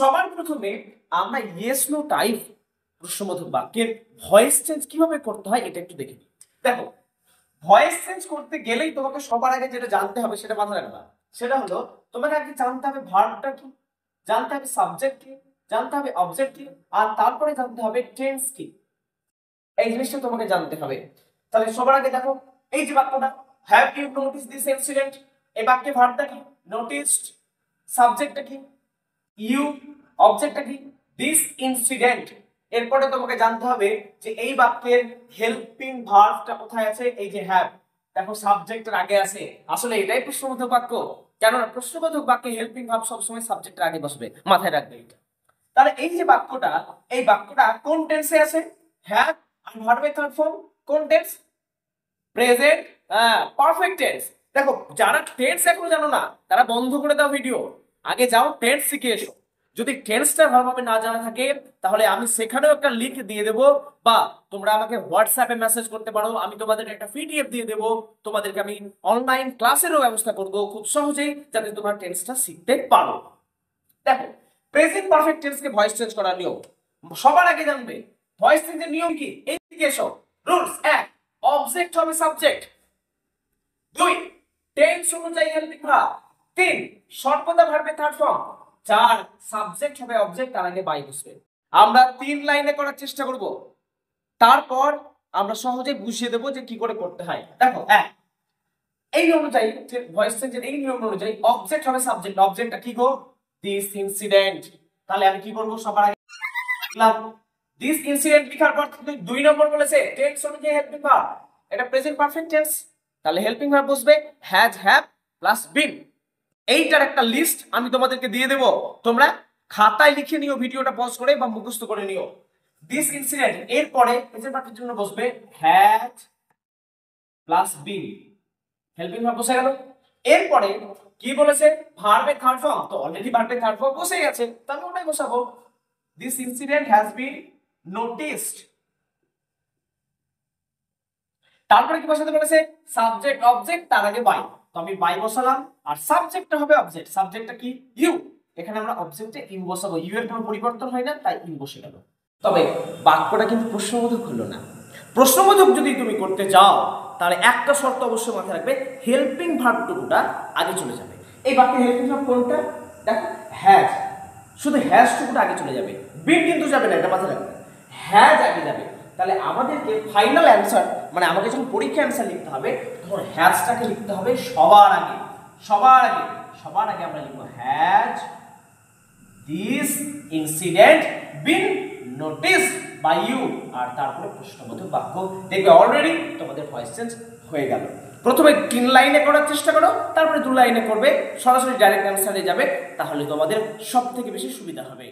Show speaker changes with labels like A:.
A: সবার প্রথমে আমরা ইয়েস নো টাইপ প্রশ্নবোধক বাক্যের ভয়েস চেঞ্জ কিভাবে করতে হয় এটা একটু দেখে নিই। দেখো, ভয়েস চেঞ্জ করতে গেলেই তোমাকে সবার আগে যেটা জানতে হবে সেটা মাথায় রাখবা। সেটা হলো তোমাকে আগে জানতে হবে ভার্বটা কি, জানতে হবে সাবজেক্ট কি, জানতে হবে অবজেক্ট কি, আর তারপরে জানতে হবে টেন্স কি। এই জিনিসটা তোমাকে জানতে হবে। তাহলে সবার আগে দেখো, এই যে বাক্যটা have you notice this incident, এই বাক্যে ভার্বটা কি নোটিসড, সাবজেক্টটা কি ইউ, অবজেক্টটা কি দিস ইনসিডেন্ট। এরপরে তোমাকে জানতে হবে যে এই বাক্যের হেল্পিং ভার্বটা কোথায় আছে, এই যে হ্যাভ। দেখো সাবজেক্টের আগে আছে, আসলে এটাই প্রশ্নবোধক বাক্য। কেননা প্রশ্নবোধক বাক্যে হেল্পিং ভার্ব সবসময় সাবজেক্টের আগে বসবে, মাথায় রাখবে এটা। তাহলে এই যে বাক্যটা, এই বাক্যটা কোন টেন্সে আছে? হ্যাভ আর ভার্বের থার্ড ফর্ম কোন টেন্স? Present perfect tense. দেখো যারা টেন্স এখনো জানো না তারা বন্ধ করে দাও ভিডিও, আগে যাও টেন্স শিখে এসো। যদি টেন্সটা ভালোভাবে না জানা থাকে তাহলে আমি সেখানেও একটা লিংক দিয়ে দেবো, বা তোমরা আমাকে হোয়াটসঅ্যাপে মেসেজ করতে পারো, আমি তোমাদের একটা পিডিএফ দিয়ে দেবো। তোমাদেরকে আমি অনলাইন ক্লাসেরও ব্যবস্থা করবো খুব সহজেই, যাতে তোমরা টেন্সটা শিখতে পারো। দেখো প্রেজেন্ট পারফেক্ট টেন্সকে ভয়েস চেঞ্জ করার নিয়ম সবার আগে জানবে। ভয়েস চেঞ্জের নিয়ম কি? এই দিকে এসো। রুলস 1, অবজেক্ট হবে সাবজেক্ট। 2, টেন্স অনুযায়ী হেল্পিং ভার্ব। 3, সর্বদা ভার্বের থার্ড ফর্ম। 4, সাবজেক্ট হবে অবজেক্ট, তার আগে বাই বসবে। আমরা 3 লাইনে করার চেষ্টা করব, তারপর আমরা সহজে বুঝিয়ে দেবো যে কি করে করতে হয়। দেখো 1, এই অনুযায়ী ভয়েস চেঞ্জের এই নিয়ম অনুযায়ী অবজেক্ট হবে সাবজেক্ট। অবজেক্টটা কি গো? This incident. তাহলে আমি কি করব? সবার আগে লিখলাম দিস ইনসিডেন্ট লেখার পর 2 নম্বর বলেছে টেন্স অনুযায়ী হেল্পিং ভার্ব, এটা প্রেজেন্ট পারফেক্ট টেন্স। তাহলে হেল্পিং ভার্ব বসবে হ্যাজ, হ্যাভ প্লাস বিন। এইটার একটা লিস্ট আমি তোমাদেরকে দিয়ে দেব, তোমরা খাতায় লিখে নিও, ভিডিওটা পজ করে বা মুখস্থ করে নিও। দিস ইনসিডেন্ট এরপরে প্রেজেন্ট পারফেক্টের জন্য বসবে has plus been, helping verb বসে গেল। এরপরে কি বলেছে? ভার্বের থার্ড ফর্ম, তো অলরেডি ভার্বের থার্ড ফর্ম বসে গেছে, তাহলে ওটাই বসাবো। This incident has been noticed. তারপরে কি বসাতে বলেছে? সাবজেক্ট অবজেক্ট, তার আগে বাই, তো আমি বাই বসালাম। আর সাবজেক্টটা হবে অবজেক্ট, সাবজেক্টটা কি? ইউ। এখানে আমরা অবজেক্টে ইউ বসাবো, ইউ এর কোনো পরিবর্তন হয় না, তাই ইউ বসে গেল। তবে বাক্যটা কিন্তু প্রশ্নবোধক হলো না। প্রশ্নবোধক যদি তুমি করতে চাও তাহলে একটা শর্ত অবশ্যই মাথায় রাখবে, হেল্পিং ভার্বটুকুটা আগে চলে যাবে। এই বাক্যে হেল্পিং ভার্ব কোনটা? দেখো হ্যাজ, শুধু হ্যাজ টুকুটা আগে চলে যাবে, বিন কিন্তু যাবে না, এটা মাথায় রাখবে। হ্যাজ আগে যাবে। তাহলে আমাদেরকে ফাইনাল অ্যান্সার, মানে আমাকে যখন পরীক্ষা অ্যান্সার লিখতে হবে তখন হ্যাজটাকে লিখতে হবে সবার আগে। সবার আগে, সবার আগে আমরা লিখবো has this incident been noticed by you, আর তারপরে প্রশ্নবোধক বাক্য। দেখবে অলরেডি তোমাদের ভয়েস চেঞ্জ হয়ে গেল। প্রথমে 3 লাইনে করার চেষ্টা করো, তারপরে 2 লাইনে করবে, সরাসরি ডাইরেক্ট অ্যান্সারে যাবে, তাহলে তোমাদের সবথেকে বেশি সুবিধা হবে।